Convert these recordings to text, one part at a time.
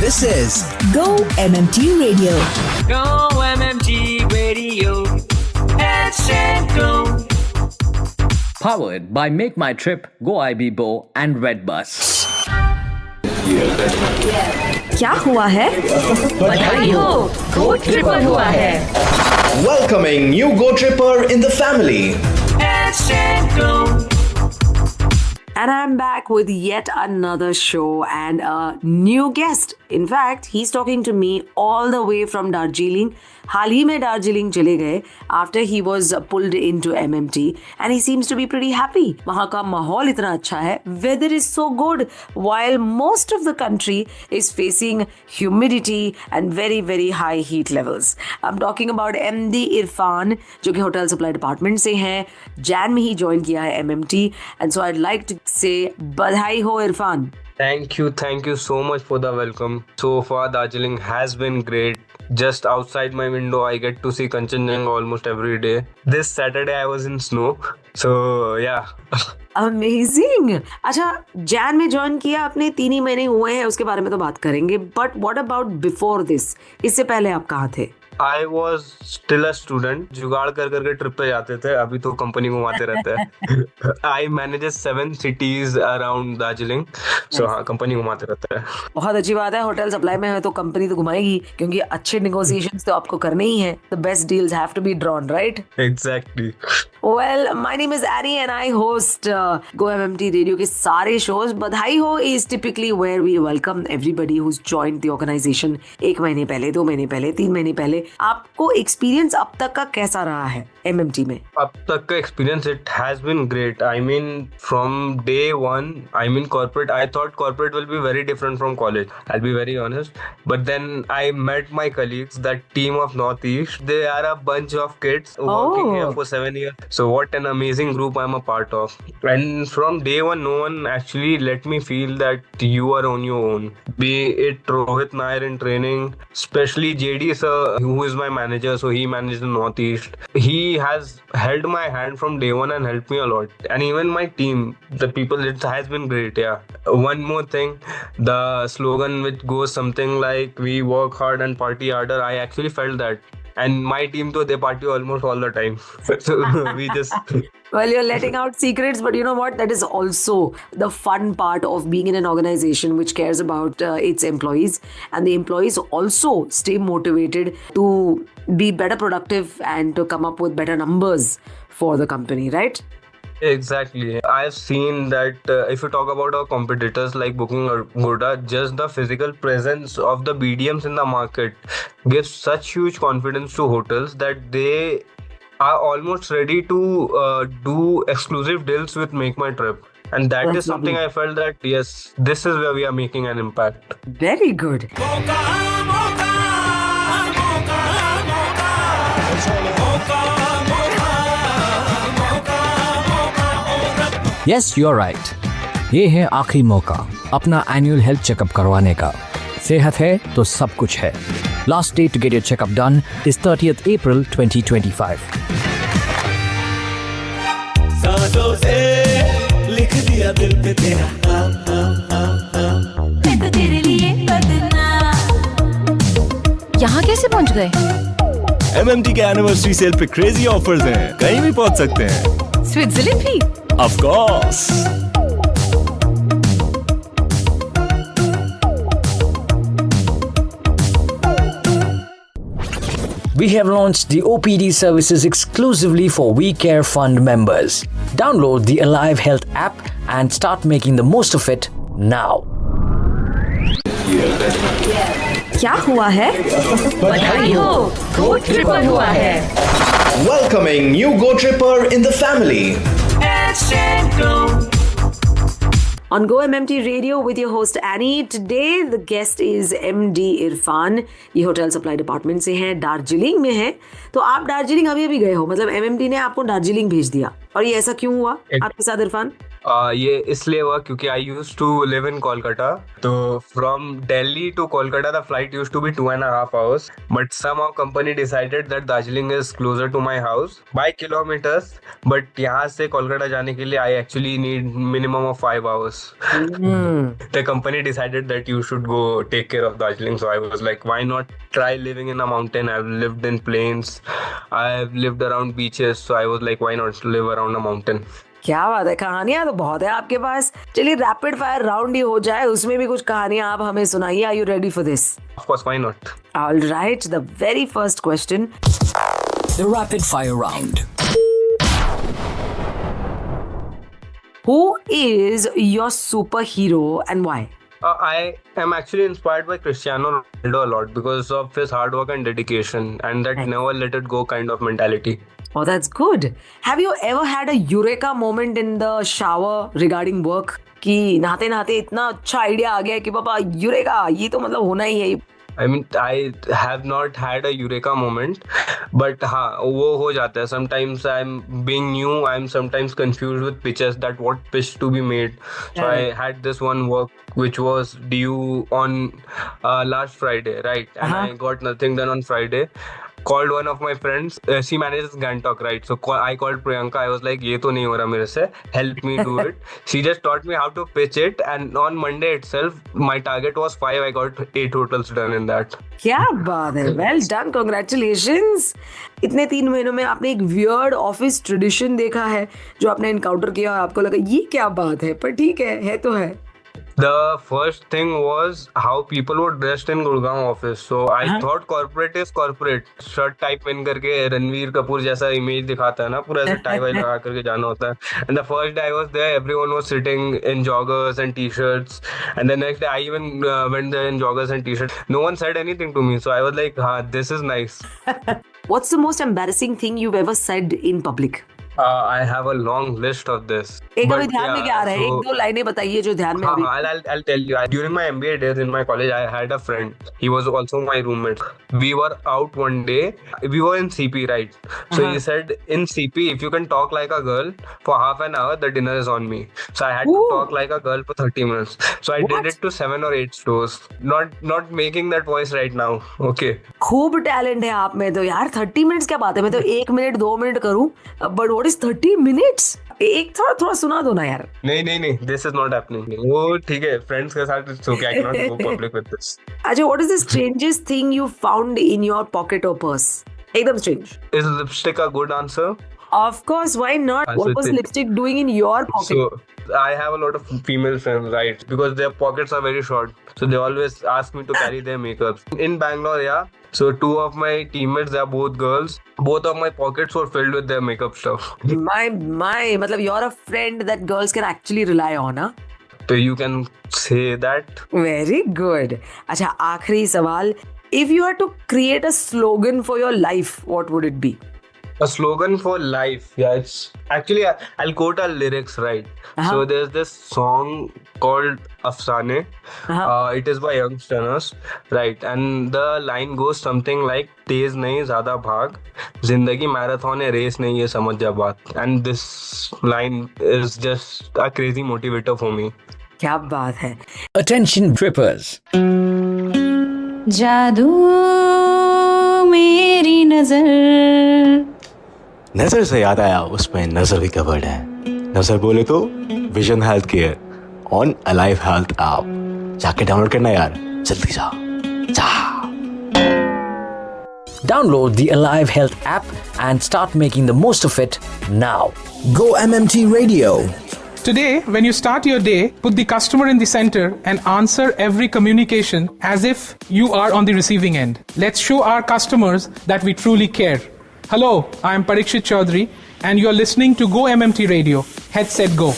This is Go MMT Radio. Go MMT Radio. Hashtag Go. Powered by Make My Trip, Go IBBO and Redbus. क्या हुआ है? बधाई हो, गो tripper हुआ है. Welcoming new Go Tripper in the family. Hashtag Go. And I'm back with yet another show and a new guest. In fact, he's talking to me all the way from Darjeeling. हाल ही में दार्जिलिंग चले गए after he was pulled into MMT and he seems to be pretty happy. वहाँ का माहौल इतना अच्छा है, weather is so good while most of the country is facing humidity and very very high heat levels. I'm talking about MD Irfan जो कि hotel supply department से हैं. जैन में ही ज्वाइन किया है MMT and so I'd like to say बधाई हो Irfan. Thank you so much for the welcome. So far, Darjeeling has been great. Just outside my window, I get to see Kanchenjunga almost every day. This Saturday, I was in snow. So, yeah. Amazing. अच्छा, जैन में join किया आपने, 3 ही महीने हुए हैं, उसके बारे में तो बात करेंगे. But what about before this? इससे पहले आप कहाँ थे? I was still a student. जुगाड़ कर करके ट्रिप पे जाते थे. अभी तो कंपनी घुमाते रहते हैं. I manages 7 cities around Darjeeling. So हाँ, कंपनी घुमाते रहते हैं. बहुत अच्छी बात है. होटल सप्लाई में है तो कंपनी तो घुमाएगी क्योंकि अच्छे नेगोशिएशंस तो आपको करने ही हैं. The best deals have to be drawn, right? Exactly. Well, my name is Annie and I host Go MMT Radio के सारे shows. बधाई हो is typically where we welcome everybody who's joined the organization 1 महीने पहले, 2 महीने पहले, 3 महीने पहले. आपको एक्सपीरियंस अब तक का कैसा रहा है MMT में? अब तक का experience it has been great. I mean from day one, I mean corporate, I thought corporate will be very different from college. I be very honest. But then I met my colleagues, that team of north east. They are a bunch of kids working here for 7 years. So what an amazing group I'm a part of. And from day one, no one actually let me feel that you are on your own. Be it Rohit Nair in training, especially JD sir, who is my manager, so he managed the Northeast. He has held my hand from day one and helped me a lot. And even my team, the people, it has been great, yeah. One more thing, the slogan which goes something like, we work hard and party harder, I actually felt that. And my team too, they party almost all the time. So we just... Well, you're letting out secrets, but you know what? That is also the fun part of being in an organization which cares about its employees. And the employees also stay motivated to be better productive and to come up with better numbers for the company, right? Exactly. I've seen that if you talk about our competitors like Booking or Goda, just the physical presence of the BDMs in the market gives such huge confidence to hotels that they are almost ready to do exclusive deals with Make My Trip. And that is something I felt that, yes, this is where we are making an impact. Very good. Yes, you're right. ये है आखिरी मौका अपना annual health checkup करवाने का. सेहत है तो सब कुछ है. Last date to get your checkup done is 30th April 2025. सांसों से लिख दिया दिल पे तेरा मैं तो तेरे लिए बदनाम. यहाँ कैसे पहुँच गए? MMT के एनिवर्सरी सेल पे क्रेजी ऑफर्स हैं. कहीं भी पहुँच सकते हैं. स्विट्जरलैंड भी? Of course. We have launched the OPD services exclusively for We Care Fund members. Download the Alive Health app and start making the most of it now. क्या हुआ है? बधाई हो, गो ट्रिपर हुआ है. Welcoming new Go Tripper in the family. Hashtag Go. On Go MMT Radio with your host Annie. Today the guest is MD Irfan. ये hotel supply department से हैं, दार्जिलिंग में है. तो आप दार्जिलिंग अभी गए हो, मतलब MMT ने आपको दार्जिलिंग भेज दिया. और ये ऐसा क्यों हुआ आपके साथ इरफान? ये इसलिए हुआ क्योंकि I used to live in Kolkata. तो from Delhi to Kolkata the flight used to be 2.5 hours. But somehow company decided that Darjeeling is closer to my house by kilometers. But यहाँ से कोलकाता जाने के लिए I actually need minimum of 5 hours. The company decided that you should go take care of Darjeeling. So I was like, why not try living in a mountain? I've lived in plains. I've lived around beaches. So I was like, why not live around a mountain? क्या बात है, कहानियां तो बहुत है आपके पास. चलिए rapid fire round ही हो जाए, उसमें भी कुछ कहानियां आप हमें सुनाइए. Are you ready for this? Of course, why not? All right, the very first question. The rapid fire round. Who is your superhero and why? I am actually inspired by Cristiano Ronaldo a lot because of his hard work and dedication and that never let it go kind of mentality. Oh, that's good. Have you ever had a eureka moment in the shower regarding work? कि नहाते नहाते इतना अच्छा idea आ गया कि पापा eureka, ये तो मतलब होना ही है. I mean, I have not had a eureka moment, but हाँ वो हो जाता है. Sometimes I'm being new, I'm sometimes confused with pitches that what pitch to be made. So I had this one work which was due on last Friday, right? And I got nothing done on Friday. Called one of my friends. She manages Gangtok, right? So I called Priyanka. I was like, ये तो नहीं हो रहा मेरे से. Help me do it. She just taught me how to pitch it. And on Monday itself, my target was 5. I got 8 totals done in that. क्या बात है, वेल डन, कॉन्ग्रेचुलेशंस. इतने 3 महीनों में आपने एक वियर्ड ऑफिस ट्रेडिशन देखा है जो आपने इनकाउंटर किया और आपको लगा ये क्या बात है, पर ठीक है तो है. The first thing was how people were dressed in Gurgaon office. So I thought corporate is corporate. Shirt type पहन करके रणवीर कपूर जैसा इमेज दिखाता है ना, पूरा ऐसे टाई वाई लगा करके जाना होता है. And the first day I was there, everyone was sitting in joggers and t-shirts. And the next day I even went there in joggers and t-shirts. No one said anything to me. So I was like, this is nice. What's the most embarrassing thing you've ever said in public? I have a long list of this. एक अभी ध्यान में क्या आ रहा है? 1-2 लाइनें बताइए जो ध्यान में अभी. I'll tell you. During my MBA days in my college, I had a friend. He was also my roommate. We were out one day. We were in CP, right? So he said, in CP, if you can talk like a girl for half an hour, the dinner is on me. So I had to talk like a girl for 30 minutes. So I did it to 7 or 8 stores. Not making that voice right now. Okay. खूब talent है आप में तो यार. 30 minutes क्या बात है, मैं तो 1 मिनट 2 मिनट करूं, बट व्हाट इज 30 मिनट्स? एक थोड़ा सुना दो ना यार. नहीं, दिस इज नॉट हैपनिंग. वो ठीक है, फ्रेंड्स के साथ it's okay. I can not go public with this. अच्छा, what is the strangest thing you found in your pocket और पर्स? एकदम strange. Is lipstick a good answer? Of course, why not? What was lipstick doing in your pocket? So I have a lot of female friends, right? Because their pockets are very short. So they always ask me to carry their makeup. In Bangalore, yeah. So 2 of my teammates, they are both girls. Both of my pockets were filled with their makeup stuff. My, मतलब you're a friend that girls can actually rely on, huh? So you can say that. Very good. अच्छा, आखिरी सवाल. If you had to create a slogan for your life, what would it be? A slogan for life. Yeah, it's actually I'll quote our lyrics, right? So there's this song called Afsane. It is by Youngsters, right? And the line goes something like, तेज नहीं ज़्यादा भाग, जिंदगी marathon है race नहीं, ये समझ जा बात. And this line is just a crazy motivator for me. क्या बात है. Attention trippers. जादू मेरी नजर से याद आया, उसमें नजर भी कवर्ड है. नजर बोले तो vision health care on alive health app. जाके डाउनलोड करना यार, जल्दी जा. Download the Alive Health app and start making the most of it now. Go MMT Radio. Today, when you start your day, put the customer in the center and answer every communication as if you are on the receiving end. Let's show our customers that we truly care. Hello, I am Parikshit Chaudhary and you are listening to Go MMT Radio. Headset Go.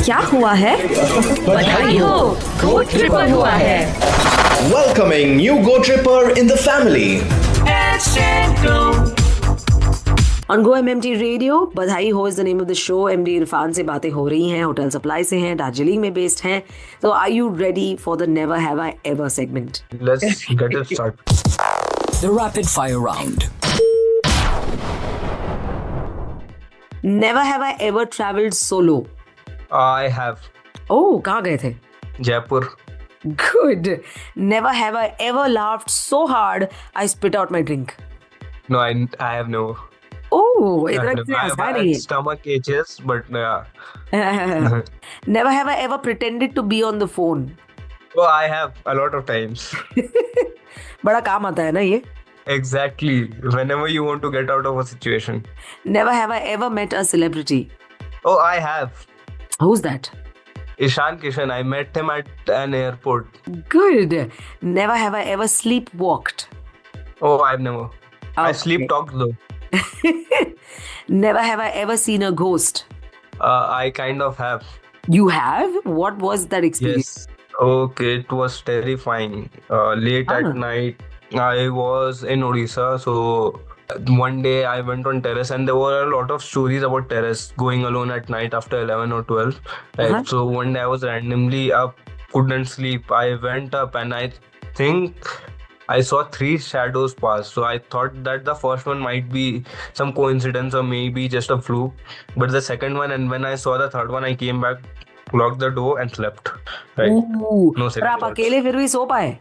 क्या हुआ है? बधाई हो, गो tripper हुआ है. Welcoming new Go Tripper in the family. Headset Go. On Go MMT Radio, बधाई हो is the name of the show. MD Irfan से बातें हो रही हैं, होटल सप्लाई से हैं, दार्जिलिंग में बेस्ड हैं. So are you ready for the Never Have I Ever segment? Let's get it started. The rapid fire round. Never have I ever traveled solo. I have. Oh, कहाँ गए थे? Jaipur. Good. Never have I ever laughed so hard I spit out my drink. No, I have no. Oh, इतना I किसी have आसान had नहीं stomach aches, but yeah. है. Never have I ever pretended to be on the phone. Oh, I have a lot of times. बड़ा काम आता है ना ये. Exactly. Whenever you want to get out of a situation. Never have I ever met a celebrity. Oh, I have. Who's that? Ishan Kishan. I met him at an airport. Good. Never have I ever sleepwalked. Oh, I've never. I Okay. sleep talked though. Never have I ever seen a ghost. I kind of have. You have? What was that experience? Yes. Okay, it was terrifying. Late Ah. at night, I was in Odisha. So one day I went on terrace, and there were a lot of stories about terrace going alone at night after 11 or 12. Right? Uh-huh. So one day I was randomly up, couldn't sleep. I went up, and I think I saw 3 shadows pass. So I thought that the first one might be some coincidence or maybe just a fluke. But the second one, and when I saw the third one, I came back, locked the door, and slept. Right? Ooh. No पर second आप thoughts. अकेले फिर भी सो पाए?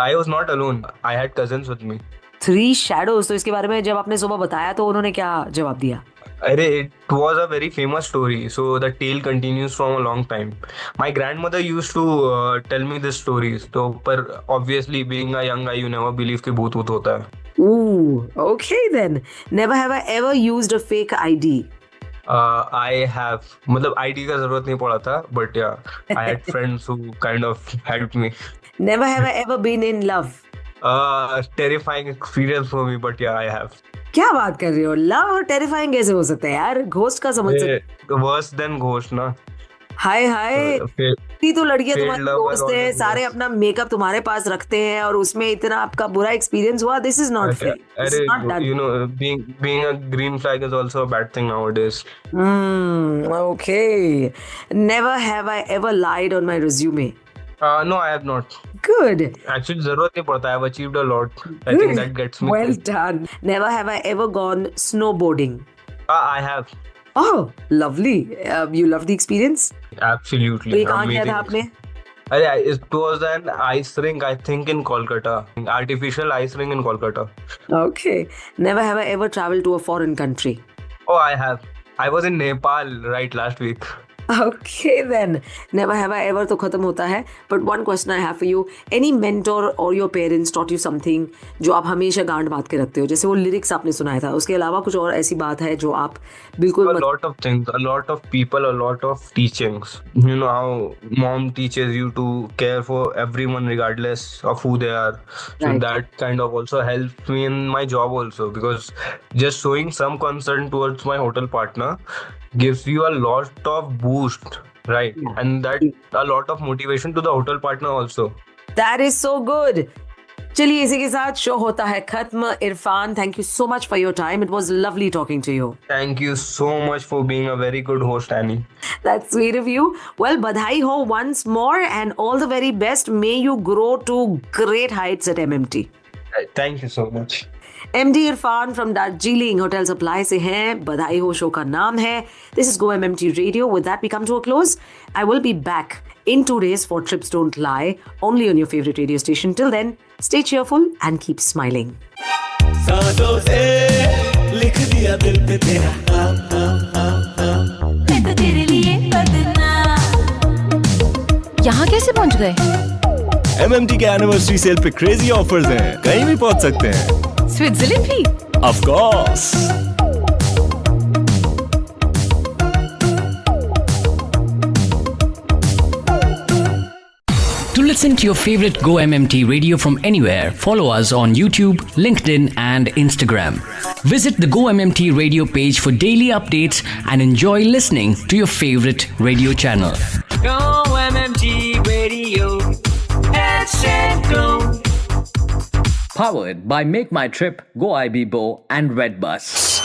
I was not alone. I had cousins with me. 3 shadows. तो इसके बारे में जब आपने सुबह बताया तो उन्होंने क्या जवाब दिया? It was a very famous story, so the tale continues from a long time. My grandmother used to tell me these stories. So, पर obviously being a young guy, you never believe कि भूत वूत होता है. Ooh, okay then. Never have I ever used a fake ID. I have. मतलब ID का जरूरत नहीं पड़ा था, but yeah, I had friends who kind of helped me. Never have I ever been in love. Terrifying experience for me, but yeah, I have. क्या बात कर रहे हो? लव और टेरिफाइंग कैसे हो सकता है यार? घोस्ट का समझ सकते. Worse than ghost, ना. हाय हाय. इतनी तो लड़कियां failed तुम्हारी lover दोस्त है, always सारे worse. अपना मेकअप तुम्हारे पास रखते हैं और उसमें इतना आपका बुरा एक्सपीरियंस हुआ. This is not fair. This is not done. You know, being a green flag is also a bad thing nowadays. Okay. Never have I ever lied on my resume. No, I have not. Good. Actually, जरूरत नहीं पड़ता. I have achieved a lot. I think that gets me. Well done. Never have I ever gone snowboarding. I have. Oh, lovely. You love the experience? Absolutely. तो ये कहाँ किया था Amazing. आपने? It was an ice rink, I think, in Kolkata. Artificial ice rink in Kolkata. Okay. Never have I ever traveled to a foreign country. Oh, I have. I was in Nepal right last week. Okay then. Never have I ever तो खत्म होता है. But one question I have for you. Any mentor or your parents taught you something जो आप हमेशा गांड बांध के रखते हो? जैसे वो लिरिक्स आपने सुनाया था. उसके अलावा कुछ और ऐसी बात है जो आप बिल्कुल A lot of things, a lot of people, a lot of teachings. You know how mom teaches you to care for everyone regardless of who they are. So Right. that kind of also helped me in my job also, because just showing some concern towards my hotel partner gives you a lot of boost, right? And that a lot of motivation to the hotel partner also. That is so good. चलिए इसी के साथ show होता है खत्म. Irfan, thank you so much for your time. It was lovely talking to you. Thank you so much for being a very good host, Annie. That's sweet of you. Well, badhai ho once more and all the very best. May you grow to great heights at MMT. Thank you so much. MD Irfan from Darjeeling hotel supply से हैं. बधाई हो show का नाम है. This is go MMT radio. With that we come to a close. I will be back in 2 days for Trips Don't Lie, only on your favorite radio station. Till then, stay cheerful and keep smiling. सांसों से लिख दिया दिल पे तेरा मैं तो तेरे लिए बदनाम. यहाँ कैसे पहुँच गए? MMT के एनिवर्सरी सेल पे क्रेजी ऑफर्स हैं. कहीं भी पहुंच सकते हैं. स्विट्जरलैंड भी? Of course. To listen to your favorite Go MMT radio from anywhere, follow us on YouTube, LinkedIn, and Instagram. Visit the Go MMT radio page for daily updates and enjoy listening to your favorite radio channel. Go MMT Radio. Let's go. Powered by Make My Trip, Go IB Bo, and Redbus.